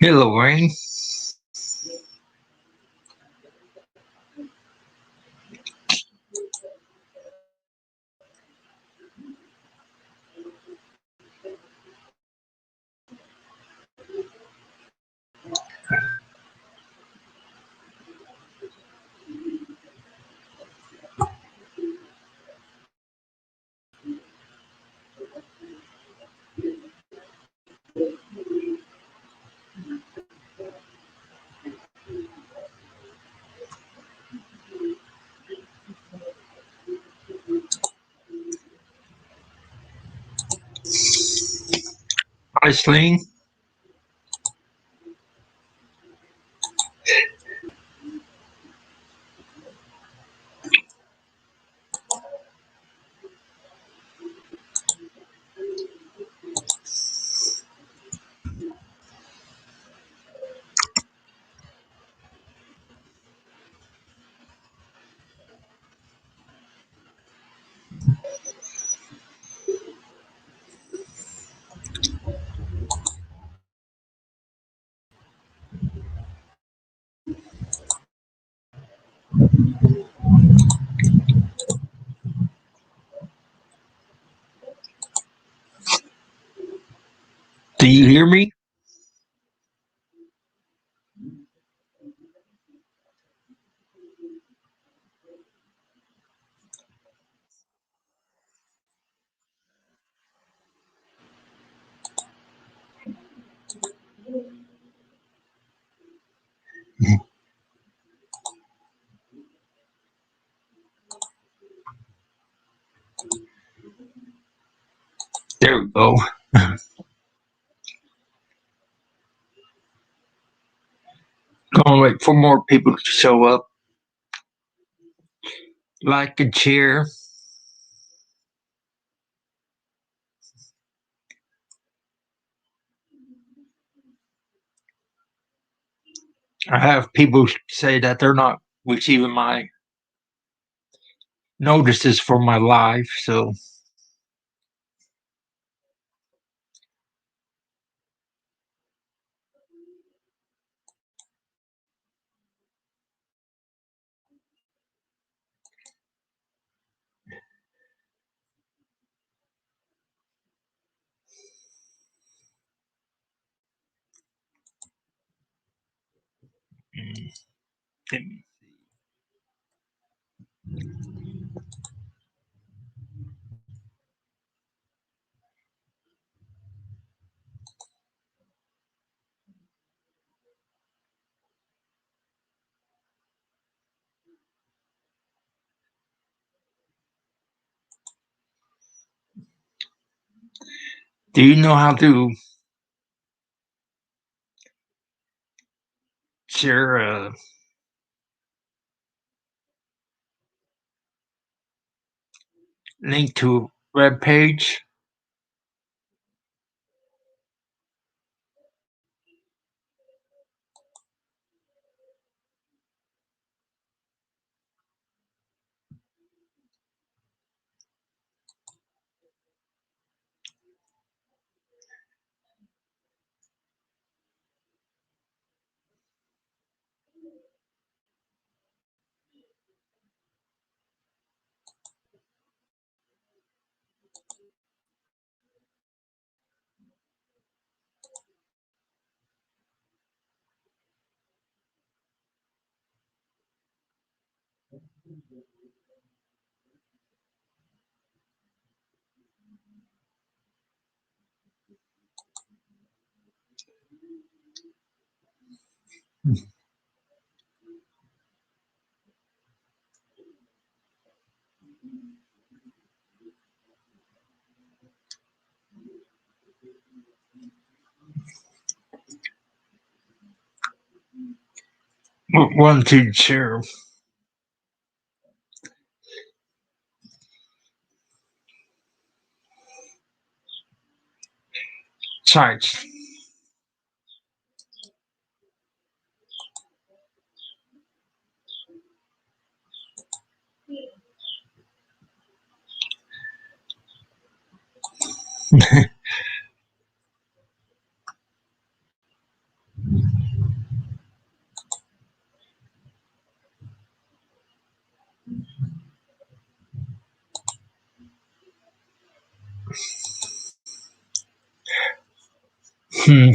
Hello, Rain. Hi, Sling. Do you hear me? There we go. Gonna wait for more people to show up. Like and share. I have people say that they're not receiving my notices for my live, so let me- do you know how to share a link to a web page? One to share sites. Hmm.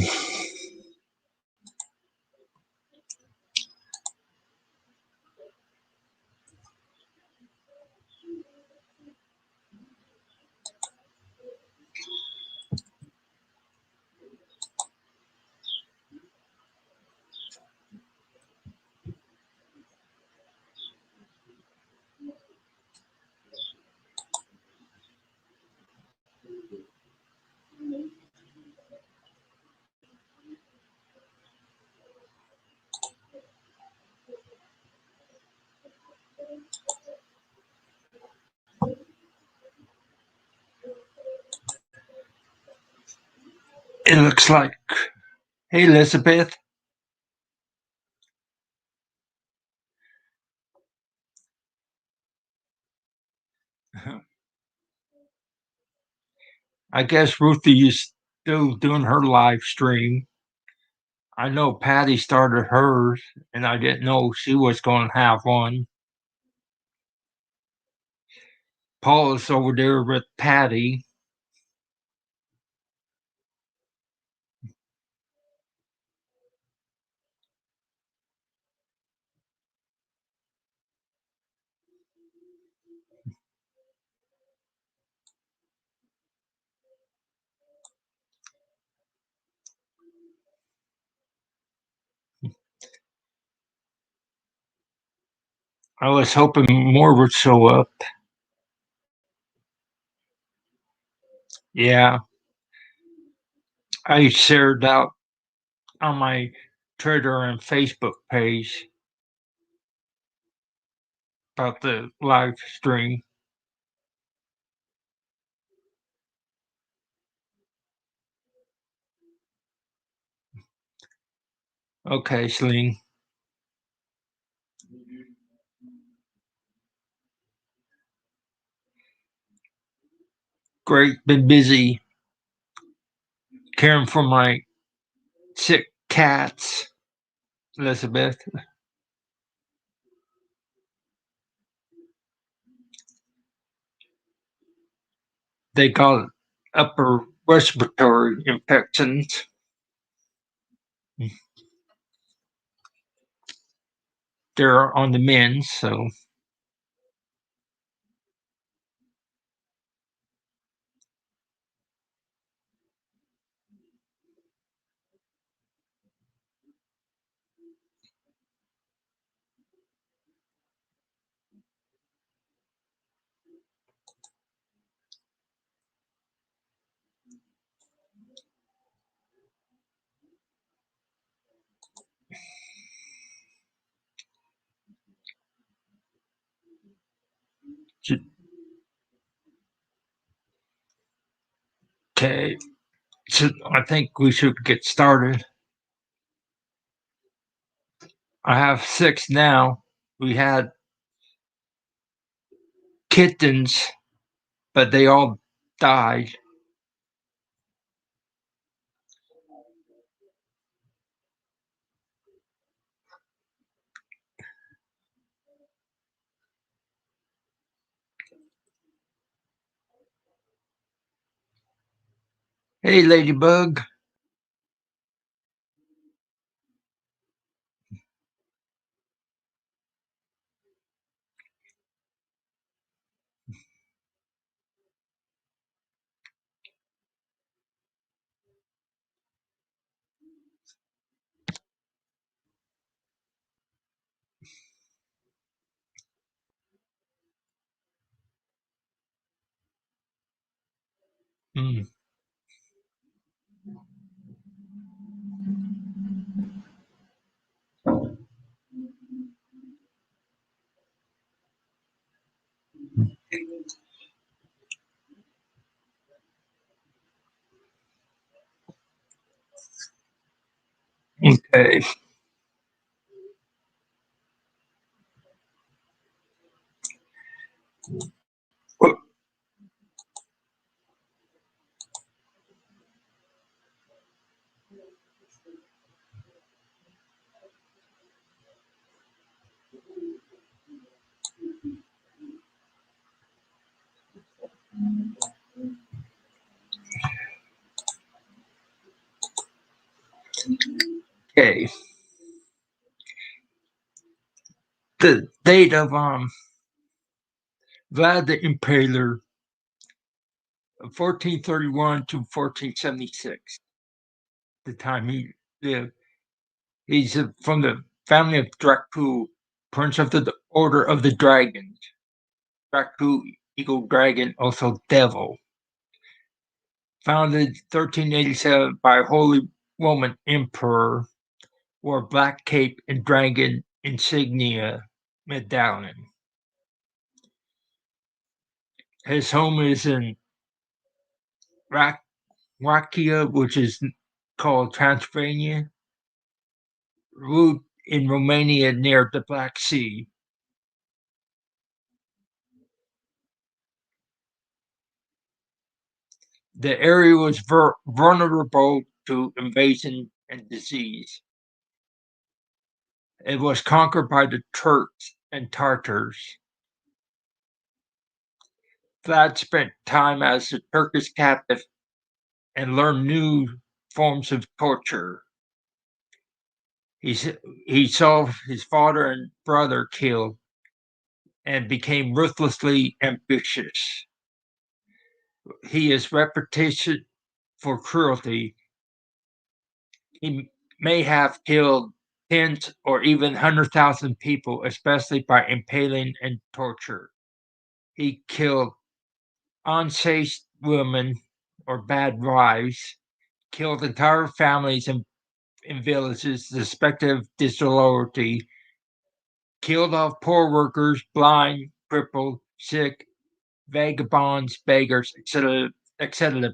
It looks like. Hey, Elizabeth. I guess Ruthie is still doing her live stream. I know Patty started hers, and I didn't know she was going to have one. Paul is over there with Patty. I was hoping more would show up. Yeah, I shared out on my Twitter and Facebook page about the live stream. Okay, Celine. Great, been busy caring for my sick cats, Elizabeth. They got upper respiratory infections. They're on the mend, so okay. So I think we should get started. I have 6 now. We had kittens, but they all died. Hey, Ladybug. Mm, okay. Okay. The date of Vlad the Impaler, 1431 to 1476. The time he lived. He's from the family of Dracula, Prince of the Order of the Dragon. Dracula, eagle dragon, also devil. Founded 1387 by Holy Roman Emperor, wore black cape and dragon insignia medallion. His home is in Rakia, which is called Transylvania, Rud in Romania near the Black Sea. The area was vulnerable to invasion and disease. It was conquered by the Turks and Tartars. Vlad spent time as a Turkish captive and learned new forms of torture. He saw his father and brother killed and became ruthlessly ambitious. He is reputation for cruelty. He may have killed tens or even 100,000 people, especially by impaling and torture. He killed unsafe women or bad wives, killed entire families in villages suspected of disloyalty, killed off poor workers, blind, crippled, sick, vagabonds, beggars, etc.,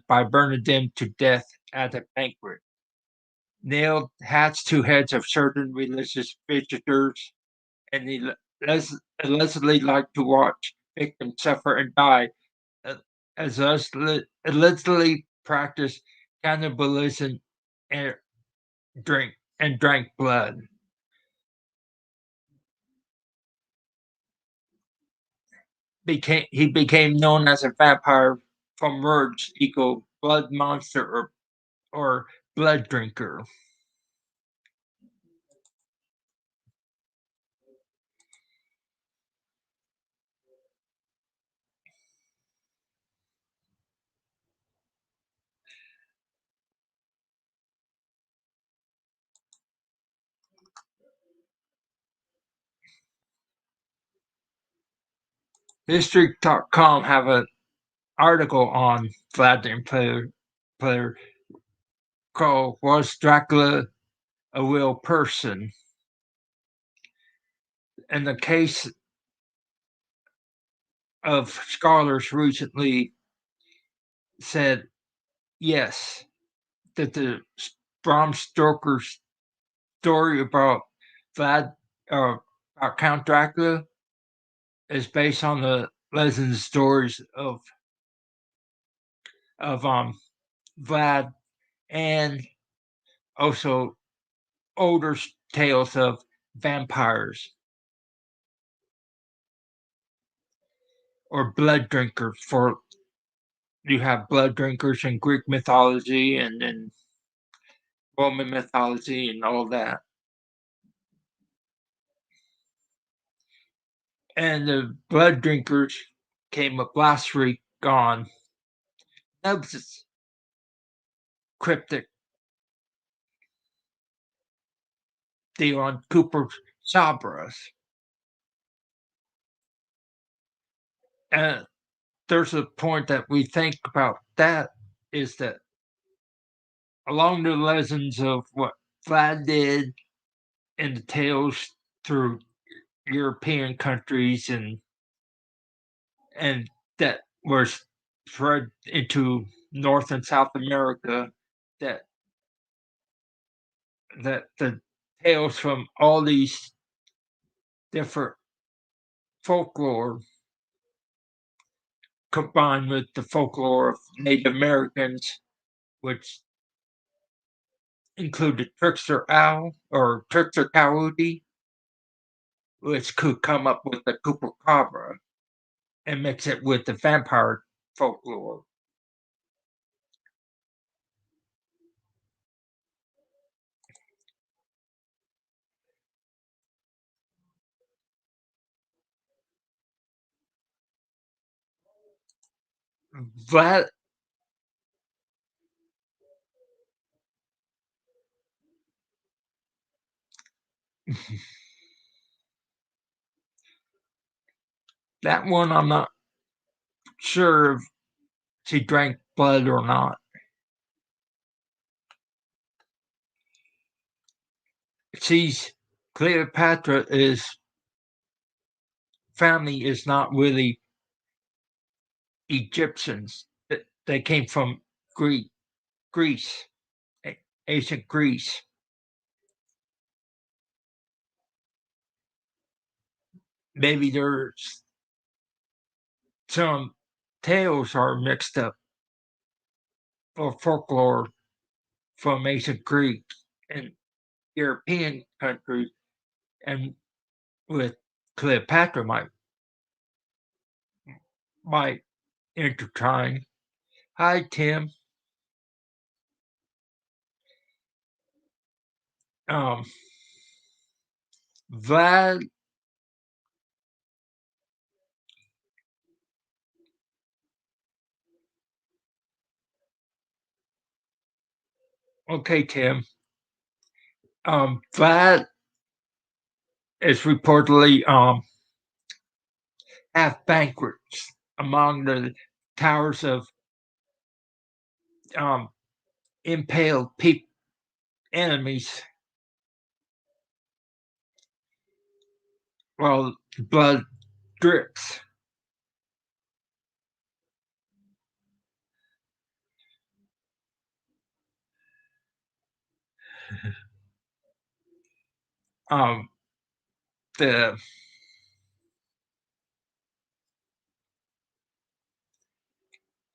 by burning them to death at a banquet. Nailed hats to heads of certain religious visitors, and he allegedly liked to watch victims suffer and die, uh, as allegedly practiced cannibalism and drank blood. He became known as a vampire from words equal blood monster or blood drinker. History.com have an article on Vlad the Impaler called "Was Dracula a Real Person?" And the case of scholars recently said yes, that the Bram Stoker's story about Vlad about Count Dracula is based on the legend stories of Vlad and also older tales of vampires or blood drinkers. For you have blood drinkers in Greek mythology and then Roman mythology and all that. And the blood drinkers came up last week on Neb's cryptic deal on Cooper Sabras. And there's a point that we think about that is that along the legends of what Vlad did and the tales through European countries and that were spread into North and South America, that the tales from all these different folklore combined with the folklore of Native Americans, which include the trickster owl or trickster coyote, which could come up with the chupacabra and mix it with the vampire folklore. Vlad. That one I'm not sure if she drank blood or not. She's Cleopatra is family is not really Egyptians. They came from Greece, ancient Greece. Maybe there's some tales are mixed up or folklore from ancient Greek and European countries, and with Cleopatra might intertwine. Hi, Tim. Um, Vlad. Okay, Tim. Vlad is reportedly have banquets among the towers of um, impaled enemies while blood drips. Um, the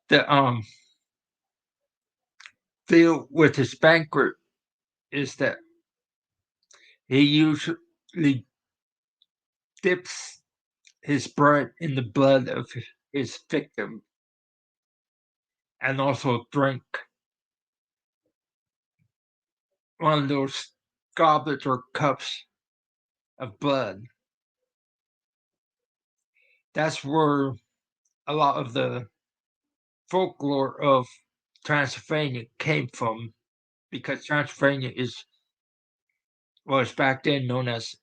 the deal with his banquet is that he usually dips his bread in the blood of his victim and also drink one of those goblets or cups of blood. That's where a lot of the folklore of Transylvania came from, because Transylvania was back then known as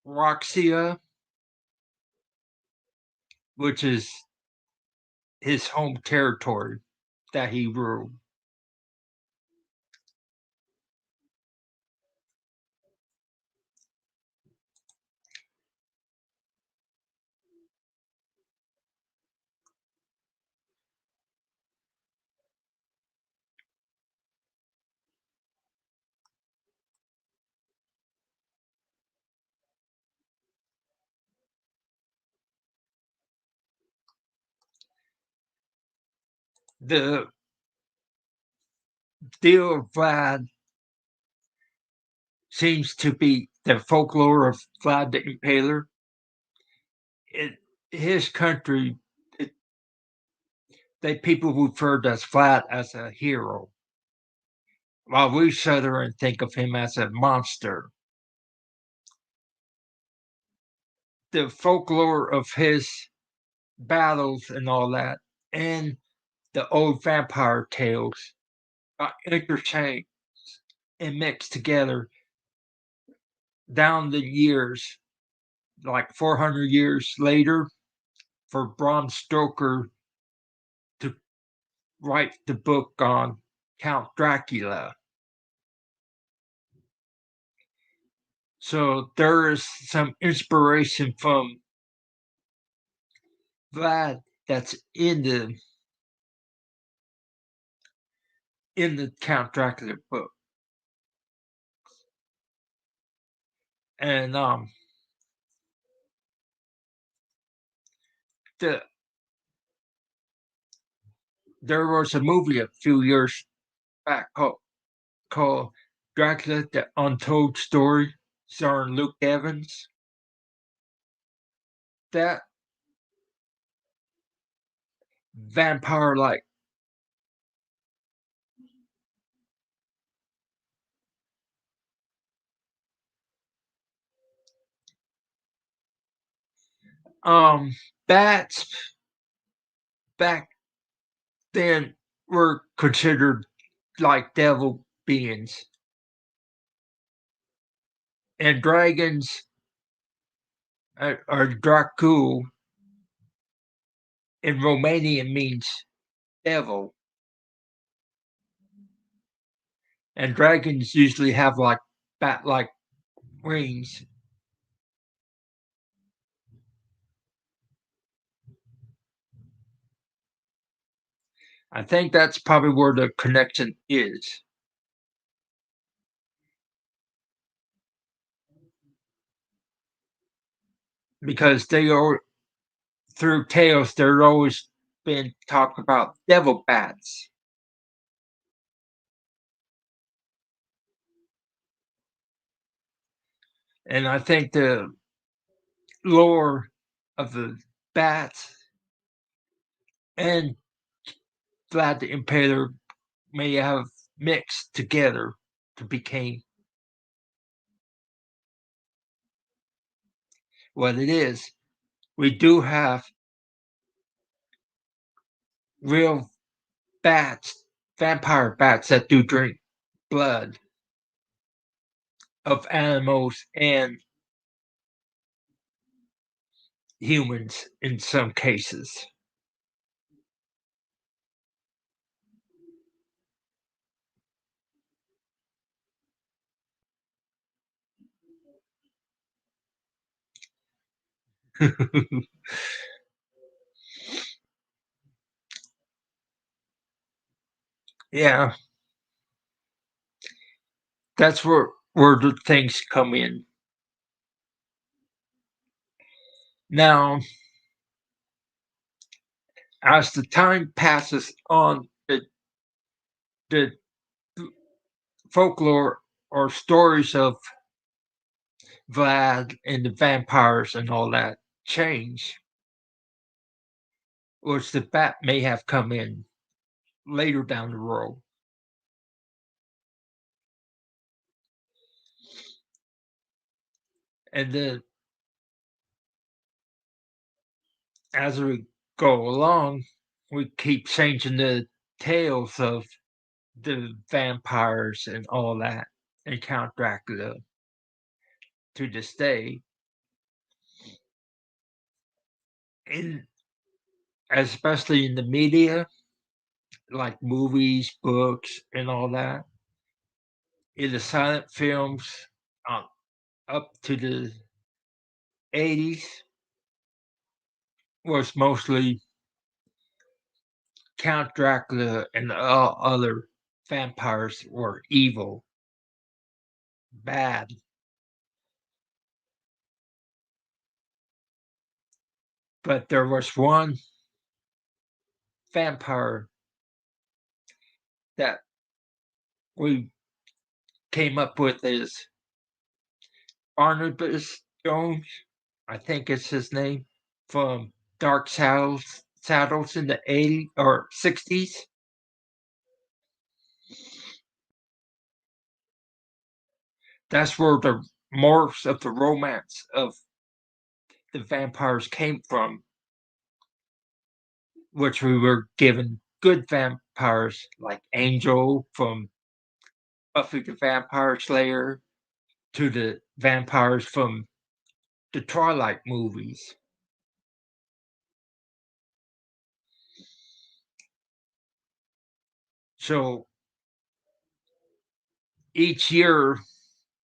Roxia, which is his home territory that he ruled. The deal of Vlad seems to be the folklore of Vlad the Impaler. In his country, people referred as Vlad as a hero, while we shudder and think of him as a monster. The folklore of his battles and all that, and the old vampire tales got interchanged and mixed together down the years, like 400 years later, for Bram Stoker to write the book on Count Dracula. So there is some inspiration from Vlad that's in the Count Dracula book. And the there was a movie a few years back called Dracula: The Untold Story, starring Luke Evans. That vampire like um that's back then were considered like devil beings. And dragons or Dracul in Romanian means devil. And dragons usually have like bat like wings. I think that's probably where the connection is. Because they are through tales, there's always been talk about devil bats. And I think the lore of the bats and Vlad the Impaler may have mixed together to become what it is. We do have real bats, vampire bats that do drink blood of animals and humans in some cases. Yeah, that's where the things come in. Now, as the time passes on, the folklore or stories of Vlad and the vampires and all that change, which the bat may have come in later down the road. And then as we go along, we keep changing the tales of the vampires and all that and Count Dracula to this day. In especially in the media, like movies, books, and all that. In the silent films, uh, up to the 80s, was mostly Count Dracula and all other vampires were evil, bad. But there was one vampire that we came up with is Barnabas Jones, I think it's his name, from Dark Saddles in the 80s or 60s. That's where the morphs of the romance of the vampires came from, which we were given good vampires like Angel from Buffy the Vampire Slayer to the vampires from the Twilight movies. So each year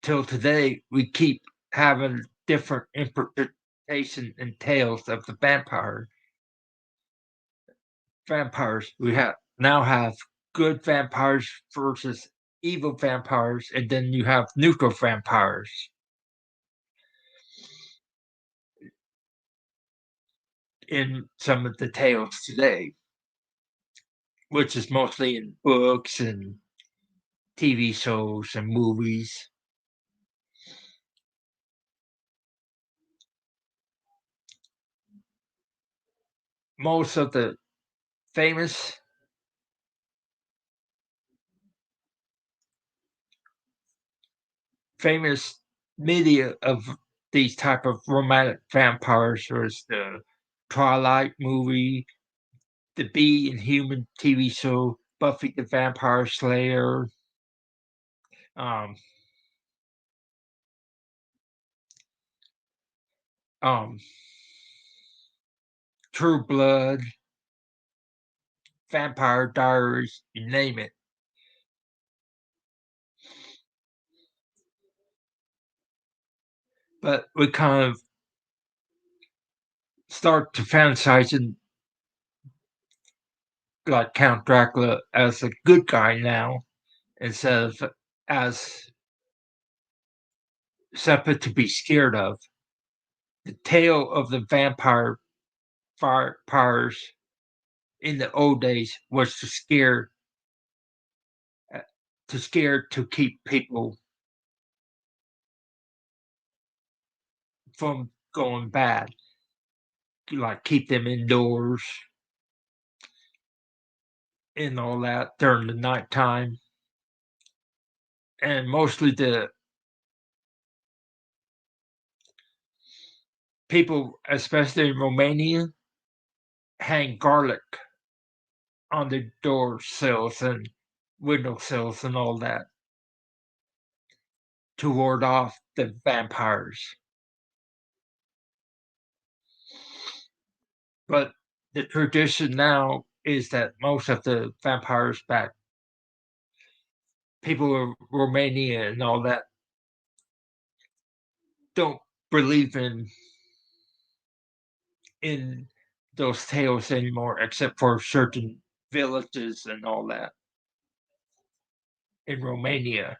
till today, we keep having different interpretation and tales of the vampires. We have good vampires versus evil vampires, and then you have neutral vampires in some of the tales today, which is mostly in books and TV shows and movies. Most of the famous famous media of these type of romantic vampires was the Twilight movie, the Bee and Human TV show, Buffy the Vampire Slayer, um, um, True Blood, Vampire Diaries, you name it. But we kind of start to fantasize in like Count Dracula as a good guy now instead of as something to be scared of. The tale of the vampires in the old days was uh, to keep people from going bad, like keep them indoors and all that during the nighttime. And mostly the people, especially in Romania, hang garlic on the door sills and window sills and all that to ward off the vampires. But the tradition now is that most of the vampires back, people of Romania and all that, don't believe in those tales anymore, except for certain villages and all that in Romania.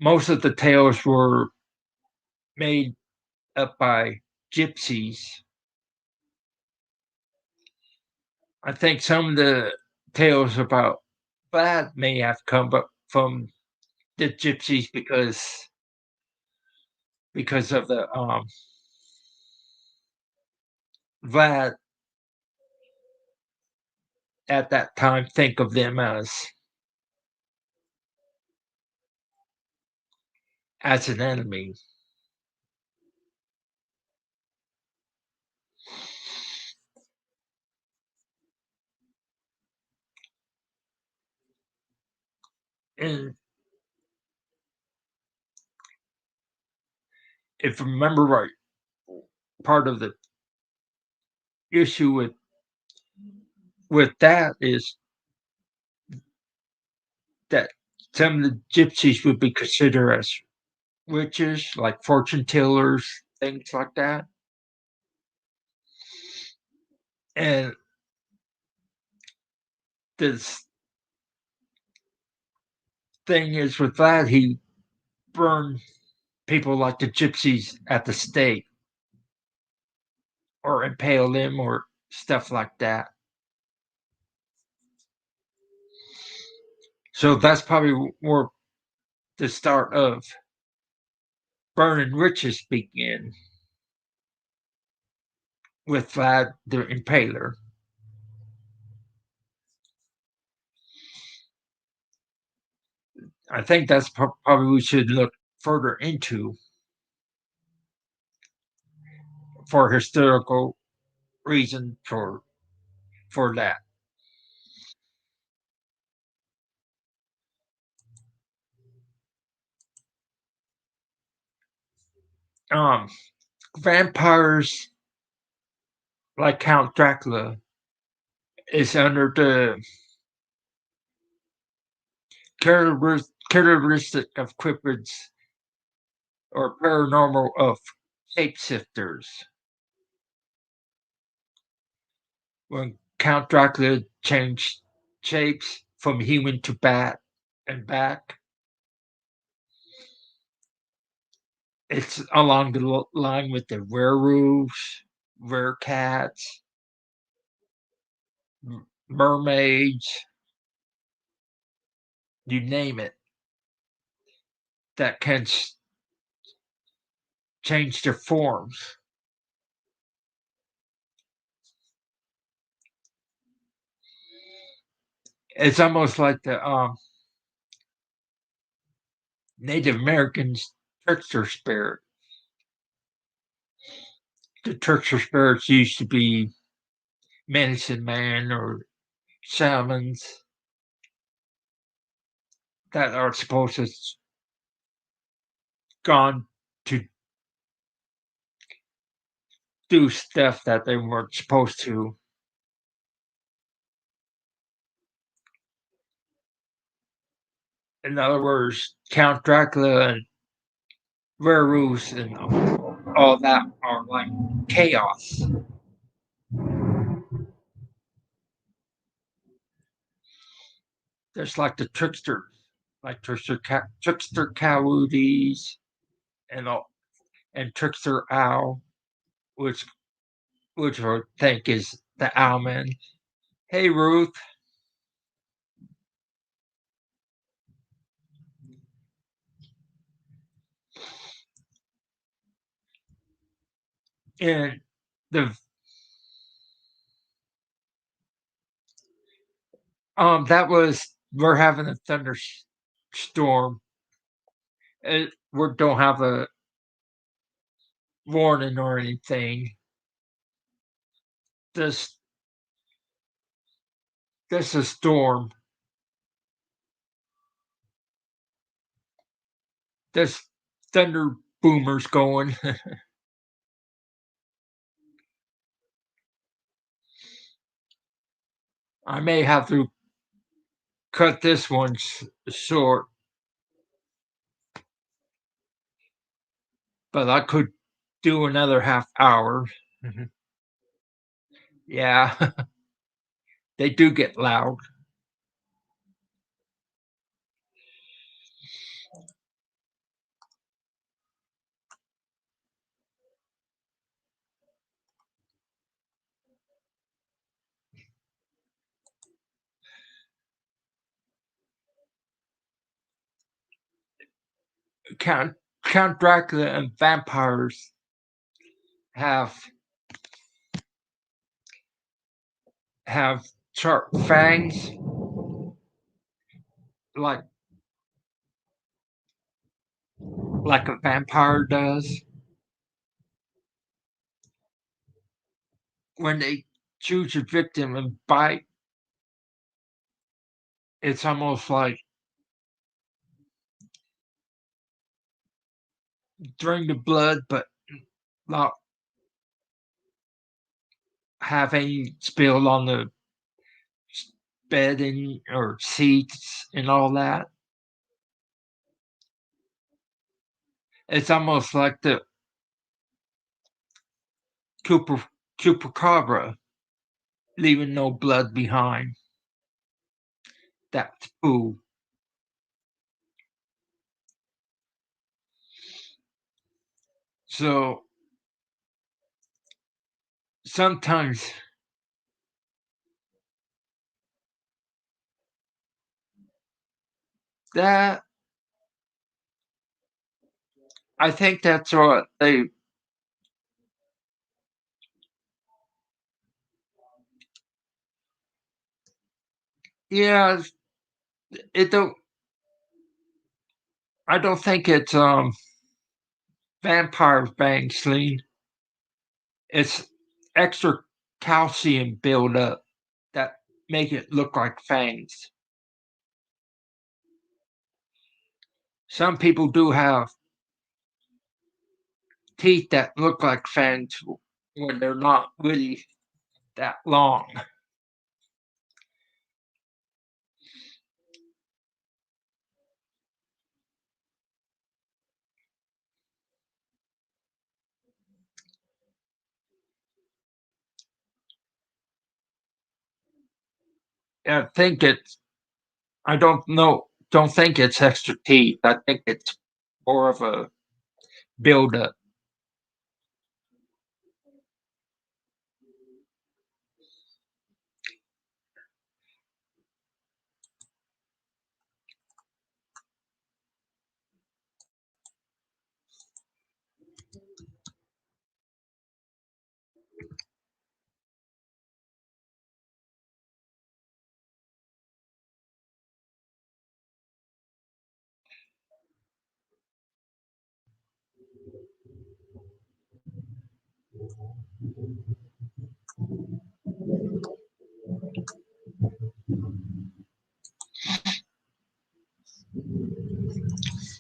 Most of the tales were made up by gypsies. I think some of the tales about Vlad may have come up from the gypsies because of the Vlad at that time think of them as an enemy. And if I remember right, part of the issue with that is that some of the gypsies would be considered as witches, like fortune tellers, things like that. And this thing is with that, he burned people like the gypsies at the stake or impale them or stuff like that. So that's probably where the start of burning witches begin with Vlad the Impaler. I think that's probably we should look further into for historical reason for that. Um, Vampires like Count Dracula is under the characteristic of cryptids or paranormal of shapeshifters. When Count Dracula changed shapes from human to bat and back, it's along the line with the werewolves, werecats, mermaids, you name it, that can change their forms. It's almost like the Native Americans trickster spirit. The trickster spirits used to be medicine man or shamans that are supposed to gone to do stuff that they weren't supposed to. In other words, Count Dracula and werewolves and all that are like chaos. Just like the tricksters, like trickster coyotes and all, and trickster owl, which I think is the owlman. Hey Ruth, and the that was we're having a thunderstorm. We don't have a warning or anything. This this is storm. This thunder boomer's going. I may have to cut this one short, but I could do another half hour. Yeah, they do get loud. Count Count Dracula and vampires have have sharp fangs like a vampire does. When they choose a victim and bite, it's almost like drain the blood, but not have any spill on the bedding or seats and all that. It's almost like the Cooper Chupacabra leaving no blood behind. That's ooh. So sometimes that I think that's what they yeah, it don't I don't think it's vampire fang sling. It's extra calcium buildup that make it look like fangs. Some people do have teeth that look like fangs when they're not really that long. I think it's I don't think it's extra teeth. I think it's more of a buildup.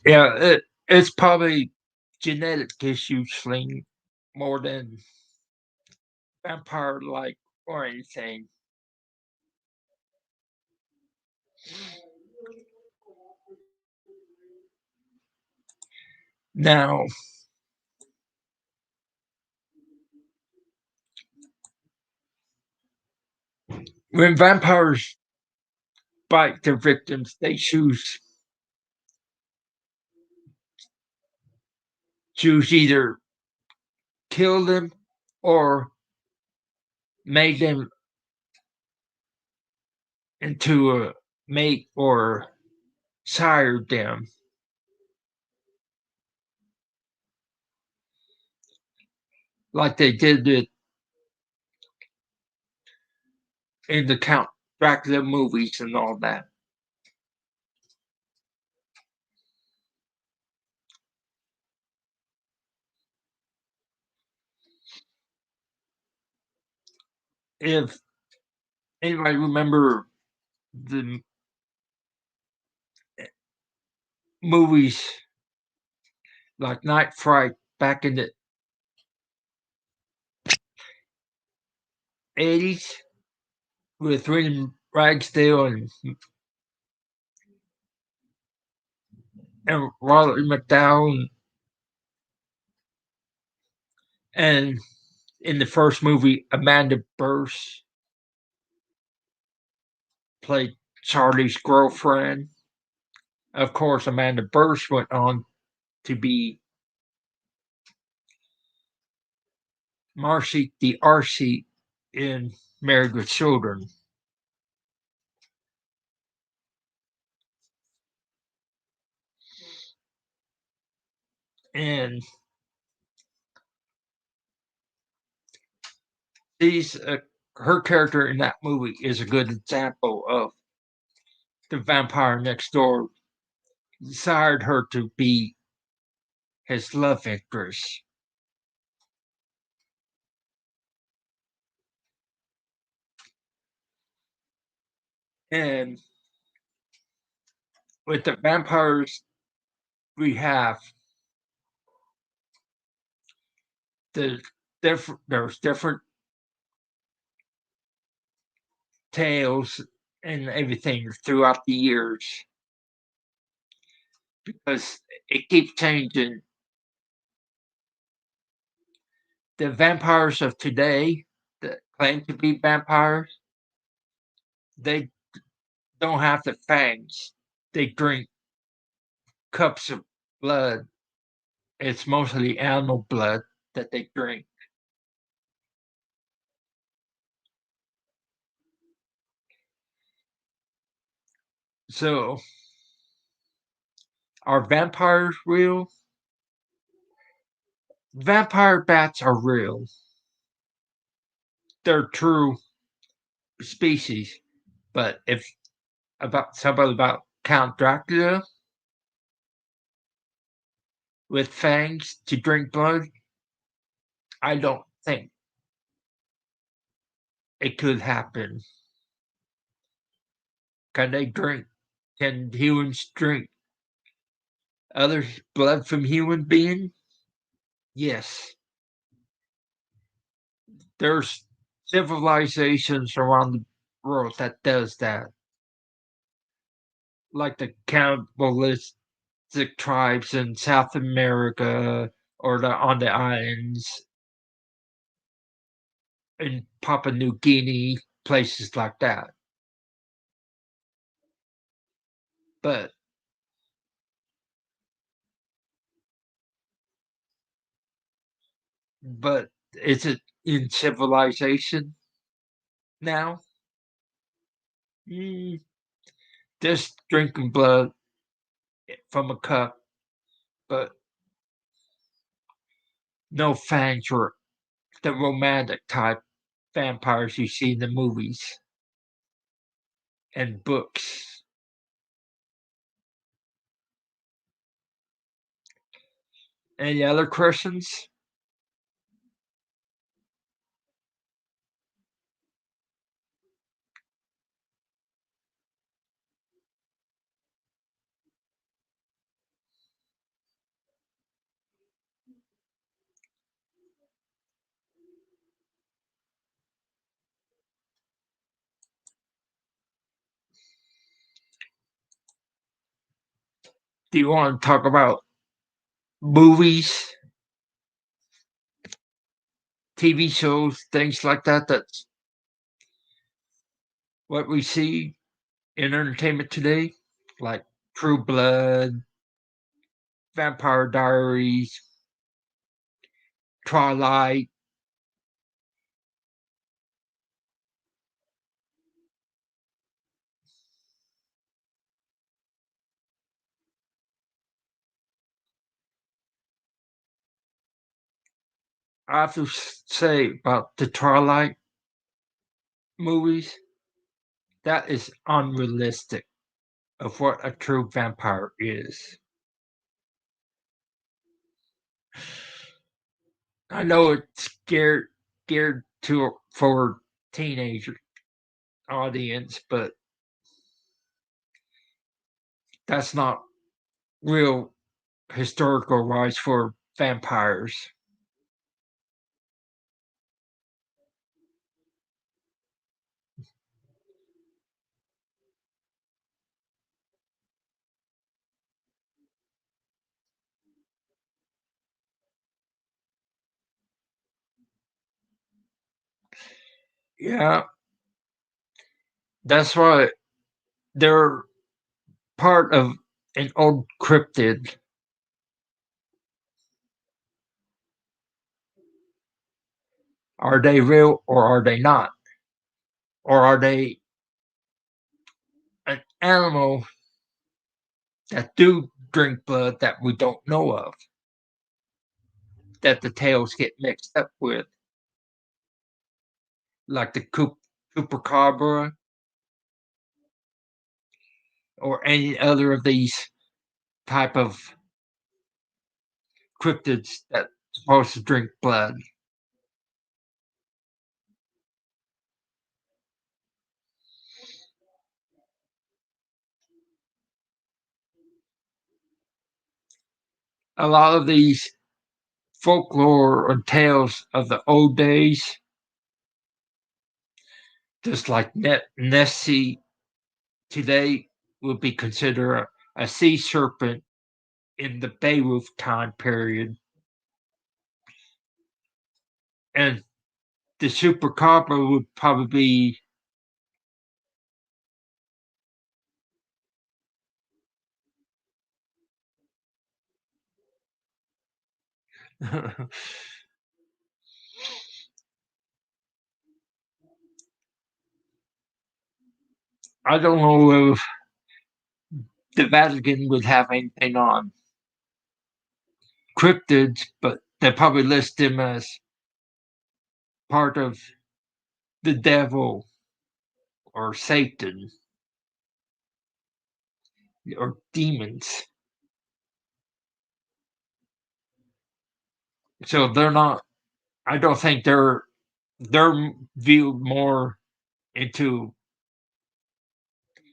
Yeah, it's probably genetic issues thing more than vampire like or anything. Now, when vampires bite their victims, they choose either kill them or make them into a mate or sire them, like they did it in the Count Dracula movies and all that. If anybody remember the movies like Night Fright back in the 80s with William Ragsdale and Robert McDowell, and in the first movie, Amanda Burse played Charlie's girlfriend. Of course, Amanda Burse went on to be Marcy the RC in Married with Children. And these her character in that movie is a good example of the vampire next door desired her to be his love interest. And with the vampires we have, the there's different tales and everything throughout the years because it keeps changing. The vampires of today that claim to be vampires, they don't have the fangs. They drink cups of blood. It's mostly animal blood that they drink. So, are vampires real? Vampire bats are real. They're true species. But if about somebody about Count Dracula with fangs to drink blood, I don't think it could happen. Can they drink? Can humans drink other blood from human beings? Yes. There's civilizations around the world that does that, like the cannibalistic tribes in South America or on the islands in Papua New Guinea, places like that. But but is it in civilization now? Mm, just drinking blood from a cup, but no fangs or the romantic type vampires you see in the movies and books. Any other questions? Do you want to talk about movies, TV shows, things like that? That's what we see in entertainment today, like True Blood, Vampire Diaries, Twilight. I have to say about the Twilight movies, that is unrealistic of what a true vampire is. I know it's geared to for teenager audience, but that's not real historical wise for vampires. Yeah, that's why they're part of an old cryptid. Are they real or are they not? Or are they an animal that do drink blood that we don't know of, that the tails get mixed up with, like the chupacabra or any other of these type of cryptids that supposed to drink blood. A lot of these folklore or tales of the old days, just like Nessie today, would be considered a sea serpent in the Beowulf time period. And the chupacabra would probably be. I don't know if the Vatican would have anything on cryptids, but they probably list them as part of the devil or Satan or demons. So they're not. I don't think they're viewed more into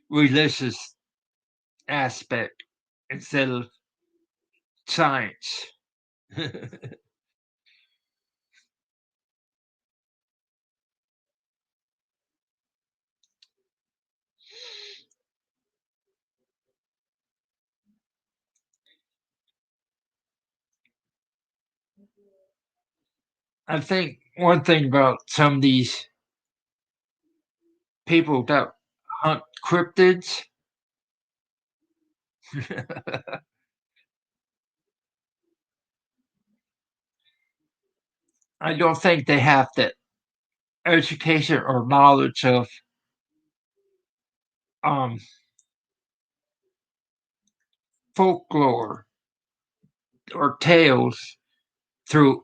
religious aspect instead of science. I think one thing about some of these people that hunt cryptids, I don't think they have the education or knowledge of um, folklore or tales through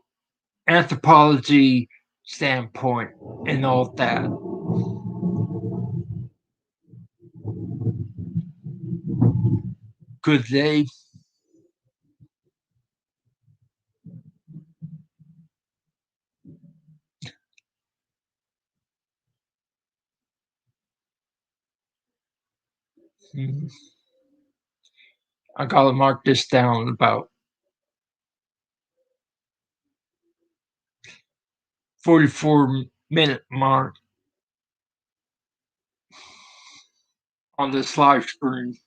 anthropology standpoint and all that. Could they? Hmm, I gotta mark this down about 44-minute mark on this live screen.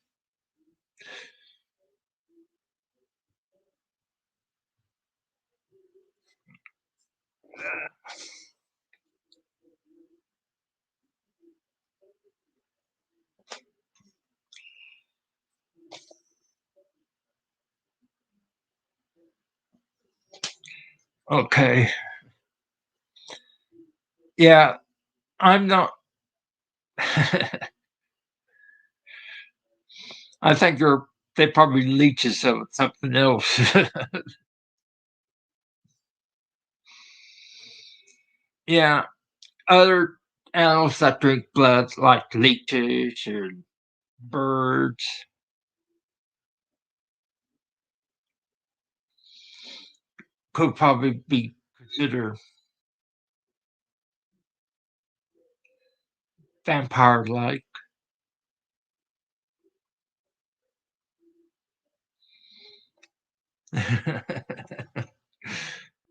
Okay. Yeah, I'm not. I think they probably leeches of something else. Yeah, other animals that drink blood, like leeches or birds, could probably be considered vampire-like.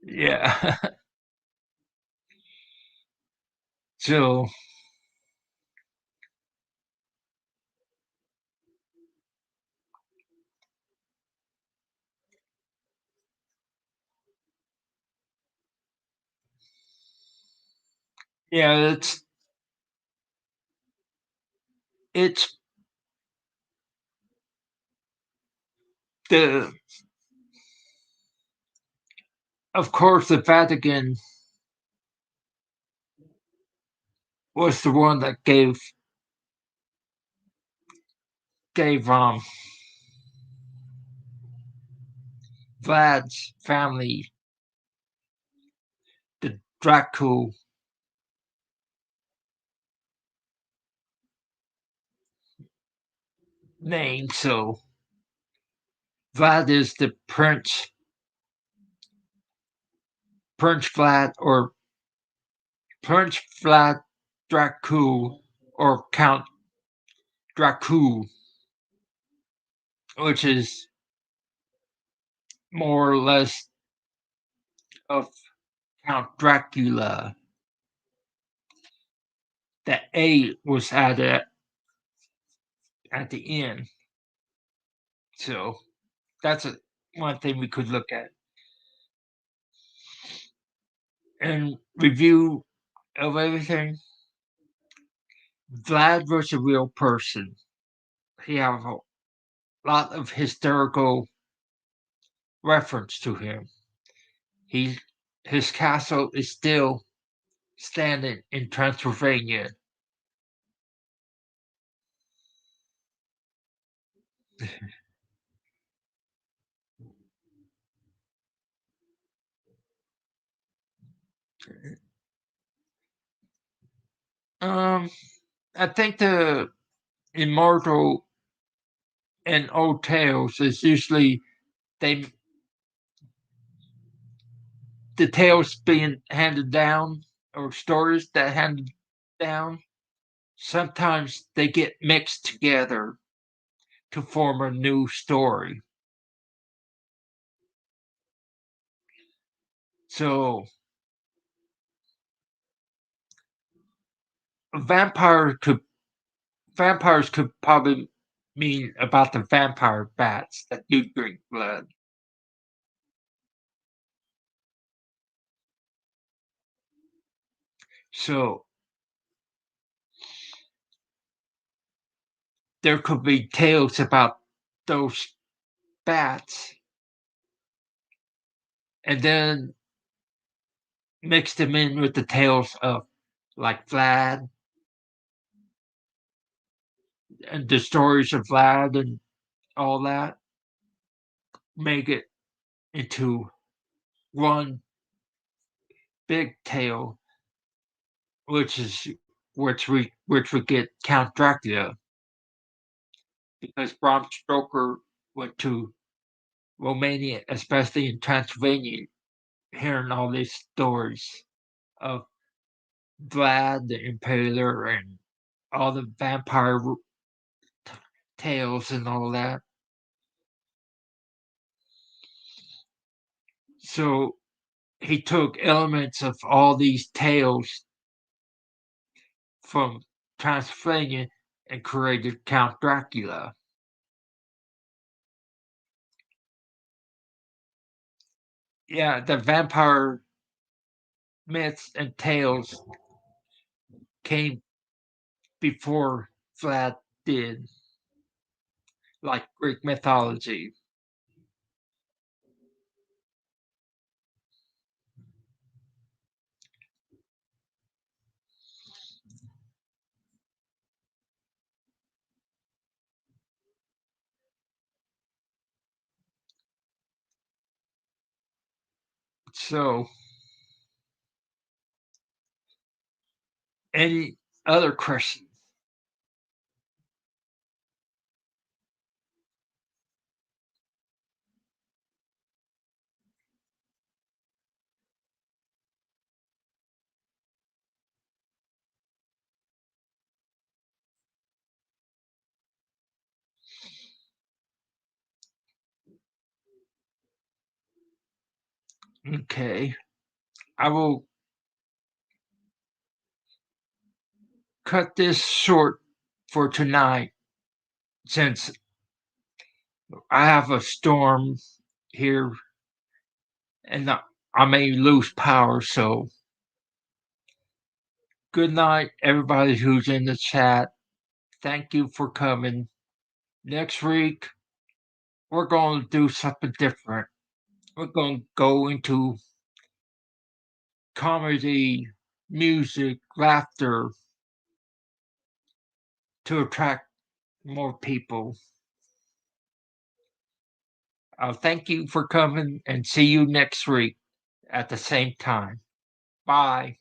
Yeah. So yeah, it's the of course the Vatican was the one that gave Vlad's family the Dracula name. So Vlad is the Prince Vlad, or Prince Vlad Dracula, or Count Dracula, which is more or less of Count Dracula. The A was added at the end. So that's one thing we could look at. And review of everything. Vlad was a real person. He have a lot of historical reference to him. He his castle is still standing in Transylvania. Um, I think the immortal in old tales is usually they the tales being handed down, or stories that handed down. Sometimes they get mixed together to form a new story. So vampire could vampires could probably mean about the vampire bats that do drink blood. So there could be tales about those bats, and then mix them in with the tales of like Vlad and the stories of Vlad and all that. Make it into one big tale, which is which we get Count Dracula, because Bram Stoker went to Romania, especially in Transylvania, hearing all these stories of Vlad the Impaler and all the vampire tales and all that. So he took elements of all these tales from Transylvania and created Count Dracula. Yeah, the vampire myths and tales came before Vlad did, like Greek mythology. So, any other questions? Okay. I will cut this short for tonight since I have a storm here and I may lose power. So, good night, everybody who's in the chat. Thank you for coming. Next week, we're going to do something different. We're going to go into comedy, music, laughter to attract more people. Thank you for coming and see you next week at the same time. Bye.